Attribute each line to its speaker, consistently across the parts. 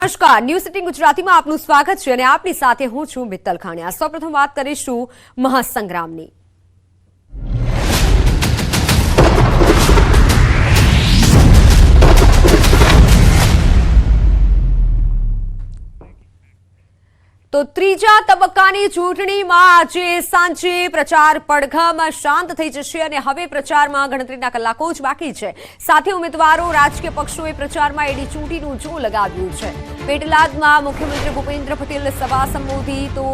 Speaker 1: નમસ્કાર, ન્યૂઝ 18 ગુજરાતીમાં આપનું સ્વાગત છે અને આપની સાથે હું છું મિત્તલ ખાણિયા। સૌપ્રથમ વાત કરીશું મહાસંગ્રામની। તો ત્રીજા તબક્કાની ચૂંટણીમાં આજે સાંજે પ્રચાર પડઘમ શાંત થઈ જશે અને હવે પ્રચારમાં ગણતરીના કલાકો જ બાકી છે। સાથે ઉમેદવારો રાજકીય પક્ષોએ પ્રચારમાં એડી ચૂંટીનું જોર લગાવ્યું છે। પેટલાદમાં મુખ્યમંત્રી ભૂપેન્દ્ર પટેલે સભા સંબોધી તો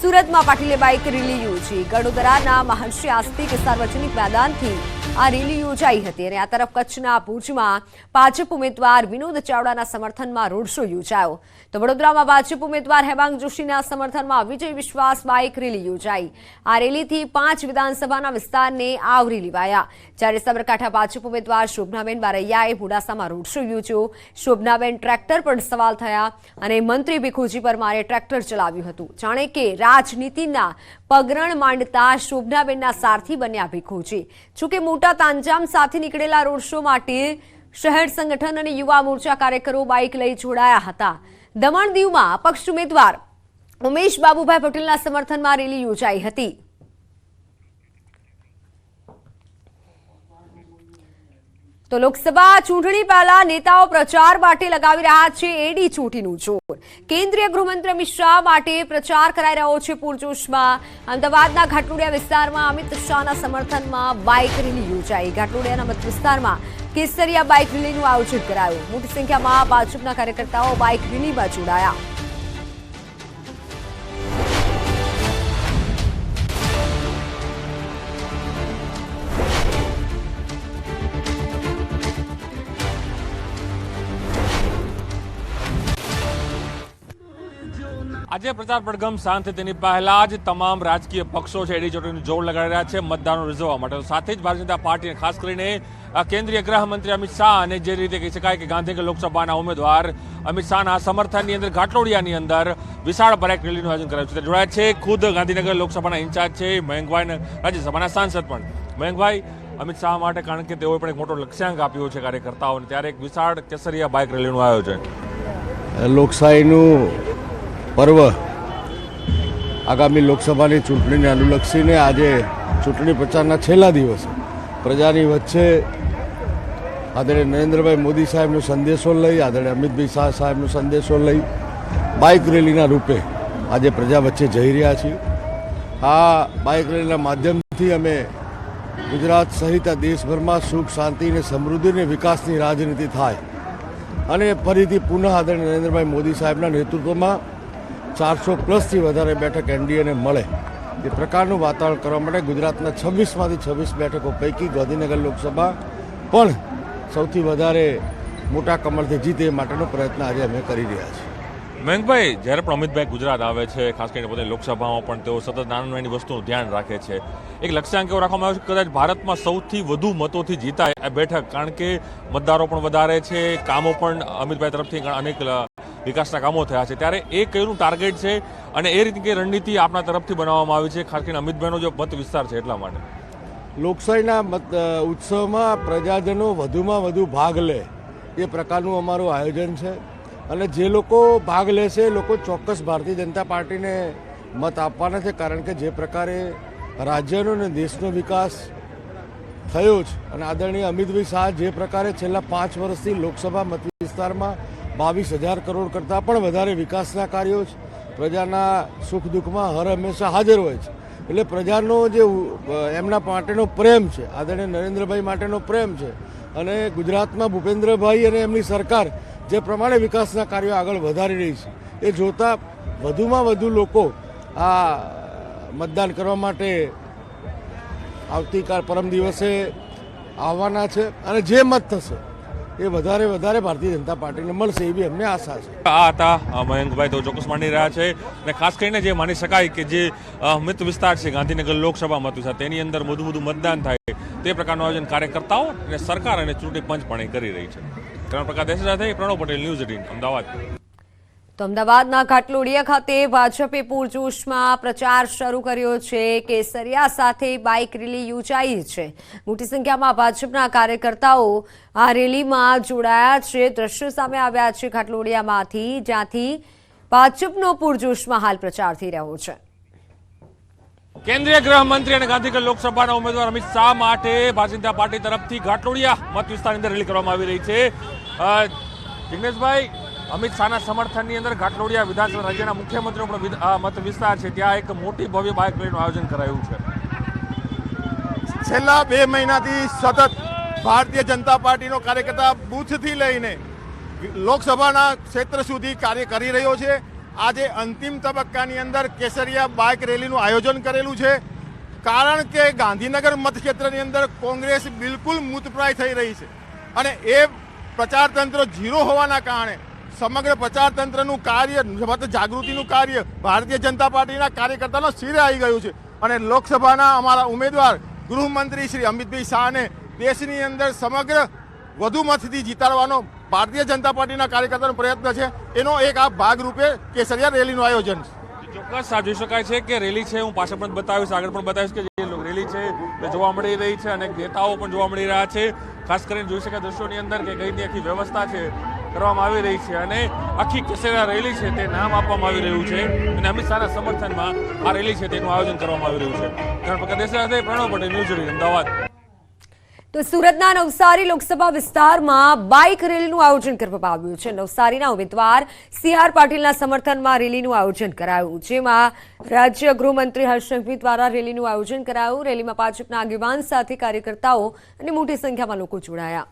Speaker 1: સુરતમાં પાટીલે બાઇક રેલી યોજી। ગડોદરાના મહર્ષિ આસ્તિક સાર્વજનિક મેદાનથી આ રેલી યોજાઈ હતી અને આ તરફ કચ્છના ભુજમાં ભાજપ ઉમેદવાર વિનોદ ચાવડાના સમર્થનમાં રોડ શો યોજાયો। તો વડોદરામાં ભાજપ ઉમેદવાર હેમાંગ જોશીના સમર્થનમાં વિજય વિશ્વાસ બાઇક રેલી યોજાઈ। આ રેલીથી 5 વિધાનસભાના વિસ્તારને આવરી લેવાયા। જ્યારે સાબરકાંઠા ભાજપ ઉમેદવાર શોભનાબેન બારૈયાએ મોડાસામાં રોડ શો યોજ્યો। શોભનાબેન ટ્રેક્ટર પર સવાલ થયા અને મંત્રી ભીખુજી પરમારે ટ્રેક્ટર ચલાવ્યું હતું। જાણે કે રાજનીતિના પગરણ માંડતા શોભનાબેનના સારથી બન્યા ભીખુજી। જોકે મોટા તાંજામ સાથે નીકળેલા રોડ શો માટે શહેર સંગઠન અને યુવા મોરચા કાર્યકરો બાઇક લઈ જોડાયા હતા। દમણ દીવમાં અપક્ષ ઉમેદવાર ઉમેશ બાબુભાઈ પટેલના સમર્થનમાં રેલી યોજાઈ હતી। તો લોકસભા ચૂંટણી પહેલા નેતાઓ પ્રચાર માટે લગાવી રહ્યા છે એડી ચૂંટણીનું જોર। કેન્દ્રીય ગૃહમંત્રી અમિત શાહ માટે પ્રચાર કરાઈ રહ્યો છે પૂરજોશમાં। અમદાવાદના ઘાટલોડિયા વિસ્તારમાં અમિત શાહના સમર્થનમાં બાઇક રેલી યોજાઈ। ઘાટલોડિયાના મત વિસ્તારમાં કેસરિયા બાઇક રેલીનું આયોજન કરાયું। મોટી સંખ્યામાં ભાજપના કાર્યકર્તાઓ બાઇક રેલીમાં જોડાયા।
Speaker 2: આજે પ્રચાર પડઘમ શાંત તેની પહેલા જ તમામ રાજકીય પક્ષો છે એડી ચોટીનું જોર લગાડી રહ્યા છે મતદારો રીઝવવા માટે। સાથે જ ભારતીય જનતા પાર્ટી ખાસ કરીને કેન્દ્રીય ગૃહમંત્રી અમિત શાહ અને જે રીતે કહી શકાય કે ગાંધીનગર લોકસભાના ઉમેદવાર અમિત શાહના સમર્થનની અંદર ઘાટલોડિયાની અંદર વિશાળ બાઇક રેલીનું આયોજન કરાયું છે। જોડાયા છે ખુદ ગાંધીનગર લોકસભાના ઇન્ચાર્જ છે મયંકભાઈ, રાજ્યસભાના સાંસદ પણ મયંકભાઈ। અમિત શાહ માટે કારણ કે તેઓએ પણ એક મોટો લક્ષ્યાંક આપ્યો છે કાર્યકર્તાઓને, ત્યારે એક વિશાળ કેસરિયા બાઇક રેલીનું આયોજન।
Speaker 3: લોકશાહીનું પર્વ આગામી લોકસભાની ચૂંટણીને અનુલક્ષીને આજે ચૂંટણી પ્રચારના છેલ્લા દિવસે પ્રજાની વચ્ચે આદરણીય નરેન્દ્રભાઈ મોદી સાહેબનો સંદેશો લઈ, આદરણીય અમિતભાઈ શાહ સાહેબનો સંદેશો લઈ બાઇક રેલીના રૂપે આજે પ્રજા વચ્ચે જઈ રહ્યા છીએ। આ બાઇક રેલીના માધ્યમથી અમે ગુજરાત સહિત આ દેશભરમાં સુખ, શાંતિ અને સમૃદ્ધિ અને વિકાસની રાજનીતિ થાય અને ફરીથી પુનઃ આદરણીય નરેન્દ્રભાઈ મોદી સાહેબના નેતૃત્વમાં 400+ વધારે બેઠક એનડીએને મળે એ પ્રકારનું વાતાવરણ કરવા માટે ગુજરાતના 26માંથી 26 બેઠકો પૈકી ગાંધીનગર લોકસભા પણ સૌથી વધારે મોટા કમળથી જીતે એ માટેનો પ્રયત્ન આજે અમે કરી રહ્યા છીએ।
Speaker 2: મયંકભાઈ, જ્યારે પણ અમિતભાઈ ગુજરાત આવે છે, ખાસ કરીને પોતે લોકસભામાં પણ તેઓ સતત નાની નાની વસ્તુનું ધ્યાન રાખે છે। એક લક્ષ્યાંક એવો રાખવામાં આવ્યો છે કદાચ ભારતમાં સૌથી વધુ મતોથી જીતાય આ બેઠક, કારણ કે મતદારો પણ વધારે છે, કામો પણ અમિતભાઈ તરફથી અનેક વિકાસના કામો થયા છે, ત્યારે એ કયું ટાર્ગેટ છે અને એ રીતે રણનીતિ આપણા તરફથી બનાવવામાં આવી છે, ખાસ કરીને અમિતભાઈનો જે મત વિસ્તાર છે એટલા માટે?
Speaker 3: લોકશાહીના ઉત્સવમાં પ્રજાજનો વધુમાં વધુ ભાગ લે એ પ્રકારનું અમારું આયોજન છે અને જે લોકો ભાગ લેશે એ લોકો ચોક્કસ ભારતીય જનતા પાર્ટીને મત આપવાના છે, કારણ કે જે પ્રકારે રાજ્યનો અને દેશનો વિકાસ થયો છે અને આદરણીય અમિતભાઈ શાહ જે પ્રકારે છેલ્લા 5 વર્ષથી લોકસભા મત વિસ્તારમાં 22,000 કરોડ કરતાં પણ વધારે વિકાસના કાર્યો છે, પ્રજાના સુખ દુઃખમાં હર હંમેશા હાજર હોય છે, એટલે પ્રજાનો જે એમના માટેનો પ્રેમ છે, આદરણીય નરેન્દ્રભાઈ માટેનો પ્રેમ છે અને ગુજરાતમાં ભૂપેન્દ્રભાઈ અને એમની સરકાર જે પ્રમાણે વિકાસના કાર્યો આગળ વધારી રહી છે એ જોતાં વધુમાં વધુ લોકો આ મતદાન કરવા માટે આવતીકાલ પરમ દિવસે આવવાના છે અને જે મત થશે એ વધારે ભારતીય જનતા પાર્ટીને મળશે એવી અમને આશા છે।
Speaker 2: આ હતા મયંકભાઈ, તો ચોક્કસ માની રહ્યા છે અને ખાસ કરીને જે માની શકાય કે જે મત વિસ્તાર છે ગાંધીનગર લોકસભા મત વિસ્તાર, તેની અંદર વધુ મતદાન થાય તે પ્રકારનું આયોજન કાર્યકર્તાઓ અને સરકાર અને ચૂંટણી પંચ પણ કરી રહી છે। પ્રણવ પટેલ, ન્યૂઝ 18 અમદાવાદ।
Speaker 1: તો અમદાવાદના ઘાટલોડિયા ખાતે ભાજપે પૂરજોશમાં પ્રચાર શરૂ કર્યો છે। કેસરિયા સાથે બાઇક રેલી યોજાઈ છે। મોટી સંખ્યામાં ભાજપના કાર્યકર્તાઓ આ રેલીમાં જોડાયા છે। દ્રશ્યો સામે આવ્યા છે ઘાટલોડિયામાંથી, જ્યાંથી ભાજપનો પૂરજોશમાં હાલ પ્રચાર થઈ રહ્યો છે।
Speaker 2: કેન્દ્રીય ગૃહમંત્રી અને ગાંધીનગર લોકસભાના ઉમેદવાર અમિત શાહ માટે ભારતીય જનતા પાર્ટી તરફથી ઘાટલોડિયા મત વિસ્તારની અંદર રેલી કરવામાં આવી રહી છે। જિગ્નેશભાઈ, અમિત શાહના સમર્થનની અંદર ઘાટલોડિયા વિધાનસભા રાજ્યના મુખ્યમંત્રીનો પણ મત વિસ્તાર છે, ત્યાં એક મોટી ભવ્ય બાઇક રેલીનું આયોજન કરાયું છે।
Speaker 4: છેલ્લા 2 મહિનાથી સતત ભારતીય જનતા પાર્ટીનો કાર્યકર્તા બૂથથી લઈને લોકસભાના ક્ષેત્ર સુધી કાર્ય કરી રહ્યો છે। આજે અંતિમ તબક્કાની અંદર કેસરિયા બાઇક રેલીનું આયોજન કરેલું છે, કારણ કે ગાંધીનગર મતક્ષેત્રની અંદર કોંગ્રેસ બિલકુલ મૃતપ્રાય થઈ રહી છે અને એ પ્રચાર તંત્ર ઝીરો હોવાના કારણે સમગ્ર પ્રચાર તંત્રનું કાર્ય, મત જાગૃતિનું કાર્ય ભારતીય જનતા પાર્ટીના કાર્યકર્તાનો શિરે આવી ગયું છે અને લોકસભાના અમારા ઉમેદવાર ગૃહમંત્રી શ્રી અમિતભાઈ શાહને દેશની અંદર સમગ્ર વધુ મતથી જીતાડવાનો ભારતીય જનતા પાર્ટીના કાર્યકર્તાનો પ્રયત્ન છે। એનો એક આ ભાગરૂપે કેસરિયા રેલીનું આયોજન છે।
Speaker 2: ચોક્કસ આ જોઈ શકાય છે કે રેલી છે, હું પાછળ પણ બતાવીશ, આગળ પણ બતાવીશ કે જે રેલી છે એ જોવા મળી રહી છે અને નેતાઓ પણ જોવા મળી રહ્યા છે। ખાસ કરીને જોઈ શકાય દ્રશ્યોની અંદર કે કઈની આખી વ્યવસ્થા છે કરવામાં આવી રહી છે અને આખી કેસરિયા રેલી છે તે નામ આપવામાં આવી રહ્યું છે અને અમિત શાહના સમર્થનમાં આ રેલી છે તેનું આયોજન કરવામાં આવી રહ્યું છે। પ્રણવ પટેલ, ન્યૂઝ 18 અમદાવાદ।
Speaker 1: તો સુરતના નવસારી લોકસભા વિસ્તારમાં બાઇક રેલીનું આયોજન કરવામાં આવ્યું છે। નવસારીના ઉમેદવાર CR પાટીલના સમર્થનમાં રેલીનું આયોજન કરાયું, જેમાં રાજ્ય ગૃહમંત્રી હર્ષ સંઘવી દ્વારા રેલીનું આયોજન કરાયું। રેલીમાં ભાજપના આગેવાન સાથે કાર્યકર્તાઓ અને મોટી સંખ્યામાં લોકો જોડાયા।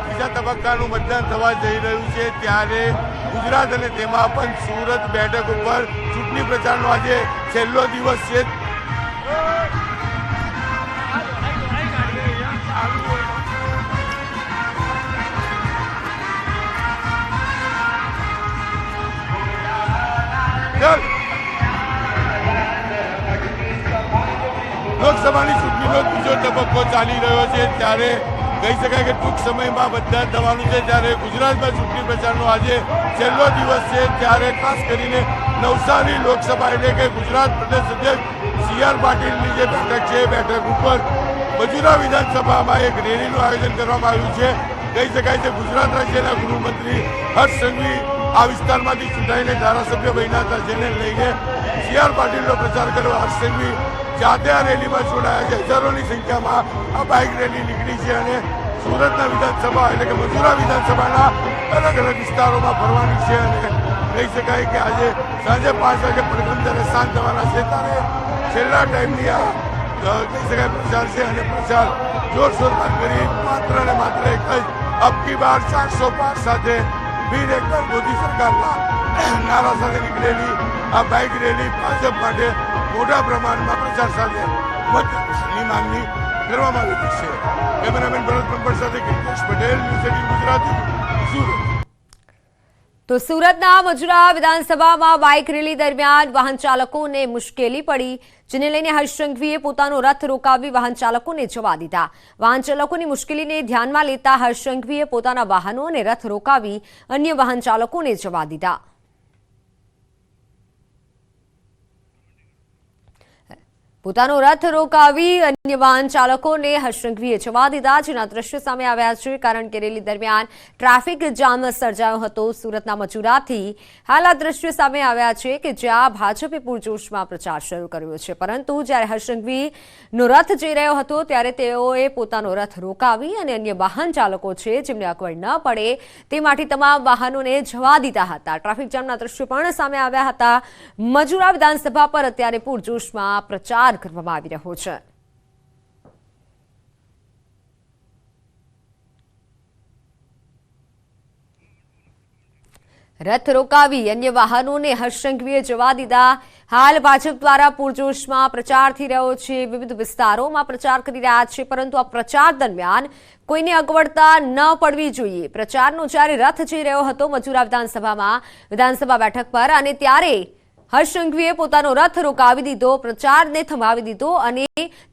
Speaker 4: ત્રીજા તબક્કાનું મતદાન થવા જઈ રહ્યું છે, ત્યારે ગુજરાત અને તેમાં પણ સુરત બેઠક ઉપર ચૂંટણી પ્રચારનો આજે છેલ્લો દિવસ છે। લોકસભાની ચૂંટણીનો બીજો તબક્કો ચાલી રહ્યો છે, ત્યારે કહી શકાય કે ટૂંક સમયમાં મતદાન થવાનું છે। ત્યારે ગુજરાતમાં ચૂંટણી પ્રચારનો આજે છેલ્લો દિવસ છે, ત્યારે ખાસ કરીને નવસારી લોકસભા એટલે કે ગુજરાત પ્રદેશ અધ્યક્ષ CR પાટીલની જે બેઠક છે એ બેઠક ઉપર મજૂરા વિધાનસભામાં એક રેલીનું આયોજન કરવામાં આવ્યું છે। કહી શકાય છે ગુજરાત રાજ્યના ગૃહમંત્રી હર્ષ સંઘવી આ વિસ્તારમાંથી ચૂંટાઈને ધારાસભ્ય બન્યા હતા, જેને લઈને CR પાટીલનો પ્રચાર કરવા હર્ષ સંઘવી જાતે આ રેલીમાં જોડાયા છે। હજારોની સંખ્યામાં આ બાઇક રેલી નીકળી છે અને સુરતના વિધાનસભા એટલે કે મજૂરા વિધાનસભાના અલગ અલગ વિસ્તારોમાં ફરવાની છે અને કહી શકાય કે આજે સાંજે 5 વાગે પડઘમ જ્યારે શાંત થવાના છે, ત્યારે છેલ્લા ટાઈમની આ કહી શકાય પ્રચાર છે અને પ્રચાર જોરશોરમાં કરી માત્ર ને માત્ર એક જ અબકી બાર 400 પાર સાથે ફીર એકવાર મોદી સરકારના નારા સાથે નીકળેલી આ બાઇક રેલી ભાજપ માટે મોટા પ્રમાણમાં પ્રચાર સાથે મતની માંગણી કરવામાં આવી છે। કેમેરામેન ભરત બ્રહ્મભટ્ટ સાથે કિરીશ પટેલ, ન્યૂઝ 18 ગુજરાતી, સુરત।
Speaker 1: તો સુરતના મજૂરા વિધાનસભામાં બાઇક રેલી દરમિયાન વાહન ચાલકોને મુશ્કેલી પડી, જેને લઈને હર્ષ સંઘવીએ પોતાનો રથ રોકાવી વાહન ચાલકોને જવા દીધા। વાહન ચાલકોની મુશ્કેલીને ધ્યાનમાં લેતા હર્ષ સંઘવીએ પોતાના વાહનો અને રથ રોકાવી અન્ય વાહન ચાલકોને જવા દીધા। પોતાનો રથ રોકાવી અન્ય વાહન ચાલકોને હર્ષ સંઘવીએ જવા દીધા, જેના દ્રશ્યો સામે આવ્યા છે, કારણ કે રેલી દરમિયાન ટ્રાફિક જામ સર્જાયો હતો। સુરતના મજૂરાથી હાલ આ દ્રશ્યો સામે આવ્યા છે કે જ્યાં ભાજપે પૂરજોશમાં પ્રચાર શરૂ કર્યો છે, પરંતુ જ્યારે હર્ષ સંઘવીનો રથ જઈ રહ્યો હતો ત્યારે તેઓએ પોતાનો રથ રોકાવી અને અન્ય વાહન ચાલકો છે જેમને અગવડ ન પડે તે માટે તમામ વાહનોને જવા દીધા હતા। ટ્રાફિક જામના દ્રશ્યો પણ સામે આવ્યા હતા। મજૂરા વિધાનસભા પર અત્યારે પૂરજોશમાં પ્રચાર કરવામાં આવી રહ્યો છે। રથ રોકાવી અન્ય વાહનોને હર્ષ સંઘવીએ જવા દીધા। હાલ ભાજપ દ્વારા પૂરજોશમાં પ્રચાર થઈ રહ્યો છે, વિવિધ વિસ્તારોમાં પ્રચાર કરી રહ્યા છે, પરંતુ આ પ્રચાર દરમિયાન કોઈને અગવડતા ન પડવી જોઈએ। પ્રચારનો જ્યારે રથ જઈ રહ્યો હતો મજૂરા વિધાનસભા બેઠક પર અને ત્યારે હર્ષ સંઘવીએ પોતાનો રથ રોકાવી દીધો, પ્રચારને થંભાવી દીધો અને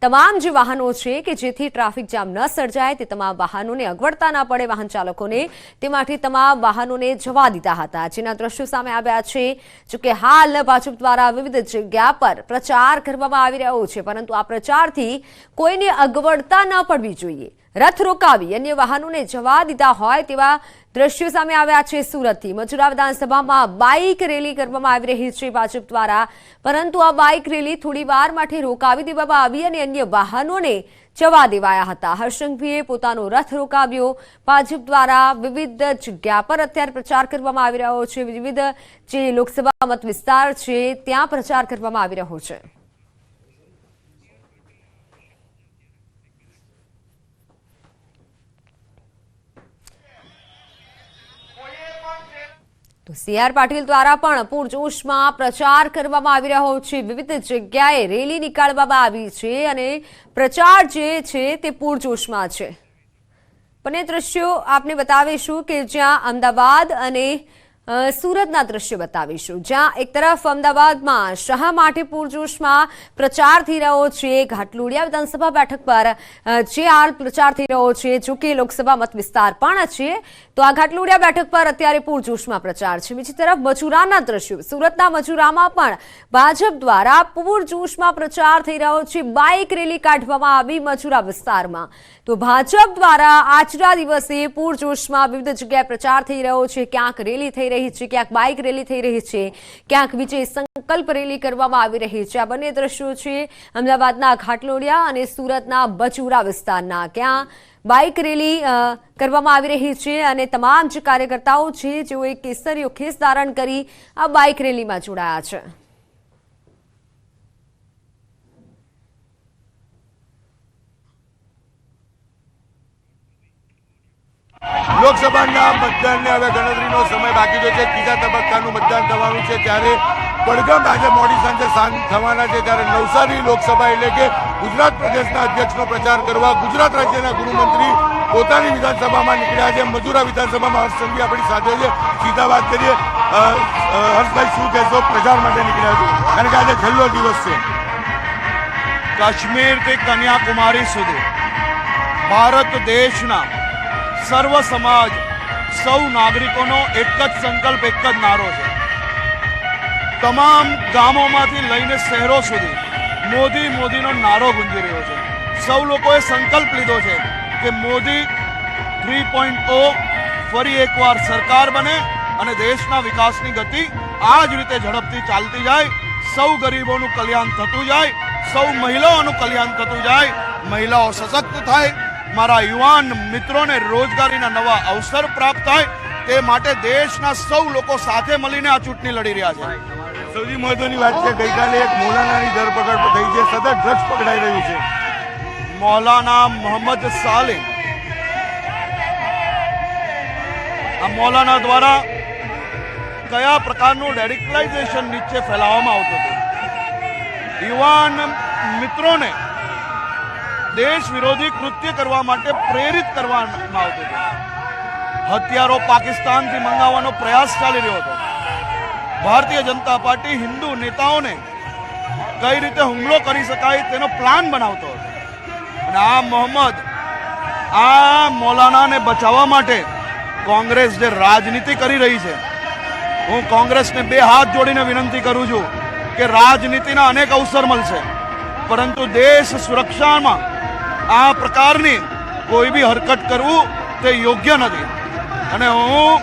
Speaker 1: તમામ જે વાહનો છે કે જેથી ટ્રાફિક જામ ન સર્જાય તે તમામ વાહનોને અગવડતા ન પડે વાહન ચાલકોને, તે માટે તમામ વાહનોને જવા દીધા હતા, જેના દ્રશ્યો સામે આવ્યા છે। જોકે હાલ ભાજપ દ્વારા વિવિધ જગ્યા પર પ્રચાર કરવામાં આવી રહ્યો છે, પરંતુ આ પ્રચારથી કોઈને અગવડતા ન પડવી જોઈએ। રથ રોકાવી અન્ય વાહનોને જવા દીધા હોય તેવા દ્રશ્યો સામે આવ્યા છે। સુરતથી મજુરા વિધાનસભામાં બાઇક રેલી કરવામાં આવી રહી છે ભાજપ દ્વારા, પરંતુ આ બાઇક રેલી થોડી વાર માટે રોકાવી દેવામાં આવી અને અન્ય વાહનોને જવા દેવાયા હતા। હર્ષ સંઘવીએ પોતાનો રથ રોકાવ્યો। ભાજપ દ્વારા વિવિધ જગ્યા પર અત્યારે પ્રચાર કરવામાં આવી રહ્યો છે, વિવિધ જે લોકસભા મત વિસ્તાર છે ત્યાં પ્રચાર કરવામાં આવી રહ્યો છે। તો સીઆર પાટીલ દ્વારા પણ પૂરજોશમાં પ્રચાર કરવામાં આવી રહ્યો છે, વિવિધ જગ્યાએ રેલી નીકાળવામાં આવી છે અને પ્રચાર જે છે તે પૂરજોશમાં છે। બંને દ્રશ્યો આપને બતાવીશું કે જ્યાં અમદાવાદ અને સુરતના દ્રશ્યો બતાવીશું, જ્યાં એક તરફ અમદાવાદમાં શા માટે પૂરજોશમાં પ્રચાર થઈ રહ્યો છે। ઘાટલોડિયા વિધાનસભા બેઠક પર જે હાલ પ્રચાર થઈ રહ્યો છે, જો કે લોકસભા મત વિસ્તાર પણ છે, તો આ ઘાટલોડિયા બેઠક પર અત્યારે પૂરજોશમાં પ્રચાર છે। બીજી તરફ મજુરાના દ્રશ્યો, સુરતના મજુરામાં પણ ભાજપ દ્વારા પૂરજોશમાં પ્રચાર થઈ રહ્યો છે। બાઇક રેલી કાઢવામાં આવી મજુરા વિસ્તારમાં, તો ભાજપ દ્વારા આજના દિવસે પૂરજોશમાં વિવિધ જગ્યાએ પ્રચાર થઈ રહ્યો છે। ક્યાંક રેલી થઈ રહી છે, ક્યાંક બાઇક રેલી થઈ રહી છે, ક્યાંક વિજય સંકલ્પ રેલી કરવામાં આવી રહી છે। આ બંને દ્રશ્યો છે અમદાવાદના ઘાટલોડિયા અને સુરતના મજુરા વિસ્તારના, ક્યાં બાઇક રેલી કરવામાં આવી રહી છે અને તમામ જે કાર્યકર્તાઓ છે જેઓએ કેસરીયો ખેસ ધારણ કરી આ બાઇક રેલીમાં જોડાયા છે।
Speaker 4: લોકસભાના મતદાનને હવે ગણતરીનો સમય બાકી રહ્યો છે। ત્રીજા તબક્કાનું મતદાન થવાનું છે, ત્યારે પડઘમ આજે મોડી સાંજે શાંત થવાના છે। ત્યારે નવસારી લોકસભા એટલે કે ગુજરાત પ્રદેશના અધ્યક્ષનો પ્રચાર કરવા ગુજરાત રાજ્યના ગૃહમંત્રી પોતાની વિધાનસભામાં નીકળ્યા છે। મજુરા વિધાનસભામાં હર્ષ સંઘવી આપણી સાથે છે, સીધા વાત કરીએ। હર્ષભાઈ, શું કહેશો? પ્રચાર માટે નીકળ્યા છો, કારણ કે આજે છેલ્લો દિવસ છે।
Speaker 5: કાશ્મીરથી કન્યાકુમારી સુધી ભારત દેશના સર્વ સમાજ, સૌ નાગરિકોનો એક જ સંકલ્પ, એક જ નારો છે। તમામ ગામોમાંથી લઈને શહેરો સુધી મોદીનો નારો ગુંજી રહ્યો છે। સૌ લોકોએ સંકલ્પ લીધો છે કે મોદી 3.0 ફરી એકવાર સરકાર બને અને દેશના વિકાસની ગતિ આ જ રીતે ઝડપથી ચાલતી જાય। સૌ ગરીબોનું કલ્યાણ થતું જાય, સૌ મહિલાઓનું કલ્યાણ થતું જાય, મહિલાઓ સશક્ત થાય, મારા યુવાન મિત્રોને રોજગારીના નવા અવસર પ્રાપ્ત થાય, તે માટે દેશના સૌ લોકો સાથે મળીને આ ચૂંટણી લડી રહ્યા છે।
Speaker 4: સૌથી મહત્વની વાત છે, ગઈકાલે એક મૌલાનાની ધરપકડ થઈ છે, સતત ડ્રગ્સ પકડાઈ રહ્યું છે।
Speaker 5: મૌલાના મોહમ્મદ સાલિમ, આ મૌલાના દ્વારા કયા પ્રકારનું રેડિકલાઇઝેશન નીચે ફેલાવવામાં આવતું હતું, યુવાન મિત્રોને દેશ વિરોધી કૃત્ય કરવા માટે પ્રેરિત કરવામાં આવતું હતું। હથિયારો પાકિસ્તાનથી મંગાવવાનો પ્રયાસ ચાલી રહ્યો હતો। ભારતીય જનતા પાર્ટી હિન્દુ નેતાઓને કઈ રીતે હુમલો કરી શકાય તેનો પ્લાન બનાવતો હતો, અને આ મૌલાનાને બચાવવા માટે કોંગ્રેસ જે રાજનીતિ કરી રહી છે, હું કોંગ્રેસને બે હાથ જોડીને વિનંતી કરું છું કે રાજનીતિના અનેક અવસર મળશે, પરંતુ દેશ સુરક્ષામાં આ પ્રકારની કોઈ બી હરકત કરવું તે યોગ્ય નથી। અને હું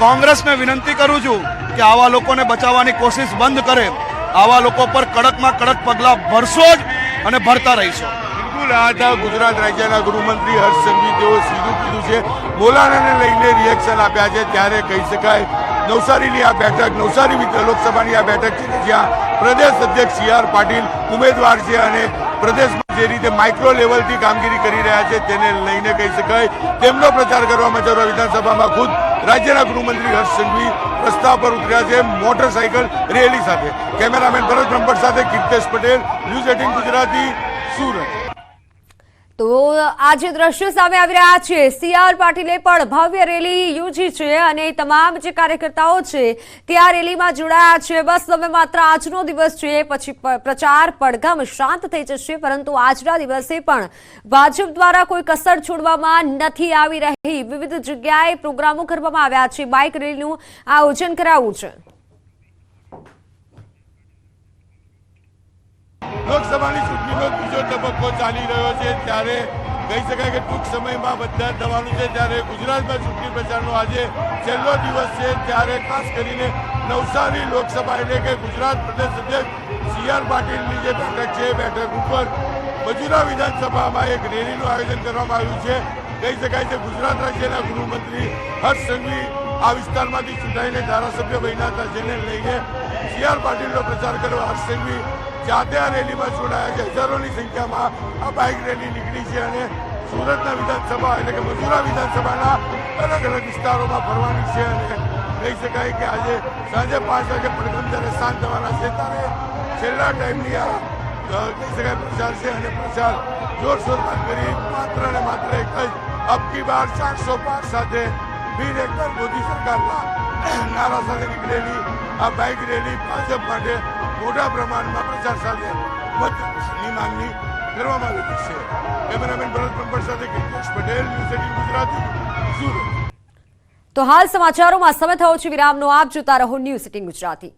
Speaker 5: કોંગ્રેસને વિનંતી કરું છું કે આવા લોકોને બચાવવાની કોશિશ બંધ કરે। આવા લોકો પર કડકમાં કડક પગલાં ભરશો જ અને ભરતા રહીશું।
Speaker 4: બિલકુલ, આ હતા ગુજરાત રાજ્યના ગૃહમંત્રી હર્ષ સંઘવી, તેઓ સીધું કીધું છે, મૌલાનાને લઈને રિએક્શન આપ્યા છે। ત્યારે કહી શકાય નવસારીની આ બેઠક, નવસારી લોકસભાની આ બેઠક છે જ્યાં પ્રદેશ અધ્યક્ષ સીઆર પાટીલ ઉમેદવાર છે અને પ્રદેશમાં જે રીતે માઇક્રો લેવલથી કામગીરી કરી રહ્યા છે તેને લઈને કહી શકાય તેમનો પ્રચાર કરવા મજુરા વિધાનસભામાં ખુદ રાજ્યના ગૃહમંત્રી હર્ષ સંઘવી રસ્તા પર ઉતર્યા છે મોટરસાઇકલ રેલી સાથે। કેમેરામેન ભરત બ્રહ્મભટ્ટ સાથે કીર્તેશ પટેલ, ન્યૂઝ 18 ગુજરાતી, સુરત।
Speaker 1: તો આજે દ્રશ્યો સામે આવી રહ્યા છે। સી.આર. પાટીલે પણ ભવ્ય રેલી યોજી છે અને તમામ જે કાર્યકર્તાઓ છે તે આ રેલીમાં જોડાયા છે। બસ તમે માત્ર આજનો દિવસ છે, પછી પ્રચાર પડઘમ શાંત થઈ જશે, પરંતુ આજના દિવસે પણ ભાજપ દ્વારા કોઈ કસર છોડવામાં નથી આવી રહી। વિવિધ જગ્યાએ પ્રોગ્રામો કરવામાં આવ્યા છે, બાઇક રેલીનું આયોજન કરાયું છે।
Speaker 4: લોકસભાની ચૂંટણીનો બીજો તબક્કો ચાલી રહ્યો છે, ત્યારે કહી શકાય કે ટૂંક સમયમાં બધા થવાનું છે। ત્યારે ગુજરાતમાં ચૂંટણી પ્રચારનો આજે છેલ્લો દિવસ છે, ત્યારે ખાસ કરીને નવસારી લોકસભા એટલે કે ગુજરાત પ્રદેશ અધ્યક્ષ સી.આર. પાટીલની જે બેઠક છે, બેઠક ઉપર મજૂરા વિધાનસભામાં એક રેલીનું આયોજન કરવામાં આવ્યું છે। કહી શકાય કે ગુજરાત રાજ્યના ગૃહમંત્રી હર્ષ સંઘવી આ વિસ્તારમાંથી ચૂંટાઈને ધારાસભ્ય બન્યા હતા, જેને લઈને સી.આર. પાટીલનો પ્રચાર કરવા હર્ષ સંઘવી જાતે આ રેલીમાં જોડાયા છે। હજારોની સંખ્યામાં આ બાઇક રેલી નીકળી છે અને સુરતના વિધાનસભા એટલે કે મજૂરા વિધાનસભાના અલગ અલગ વિસ્તારોમાં ફરવાની છે અને કહી શકાય કે આજે સાંજે 5 વાગે પડઘમ જ્યારે શાંત થવાના છે, ત્યારે છેલ્લા ટાઈમની આ કહી શકાય પ્રચાર છે અને પ્રચાર જોરશોરમાં કરી માત્ર ને માત્ર એક જ અબકી બાર 400 પાર સાથે ફીર એકવાર મોદી સરકારના નારા સાથે નીકળેલી આ બાઇક રેલી ભાજપ માટે મોટા પ્રમાણમાં પ્રચાર સાથે મતની માંગણી કરવામાં આવી છે। કેમેરામેન ભરત બ્રહ્મભટ્ટ સાથે કિરીશ પટેલ, ન્યૂઝ 18 ગુજરાતી, સુરત।
Speaker 1: તો હાલ સમાચારોમાં સમય થયો છે વિરામનો। આપ જોતા રહો ન્યૂઝ 18 ગુજરાતી।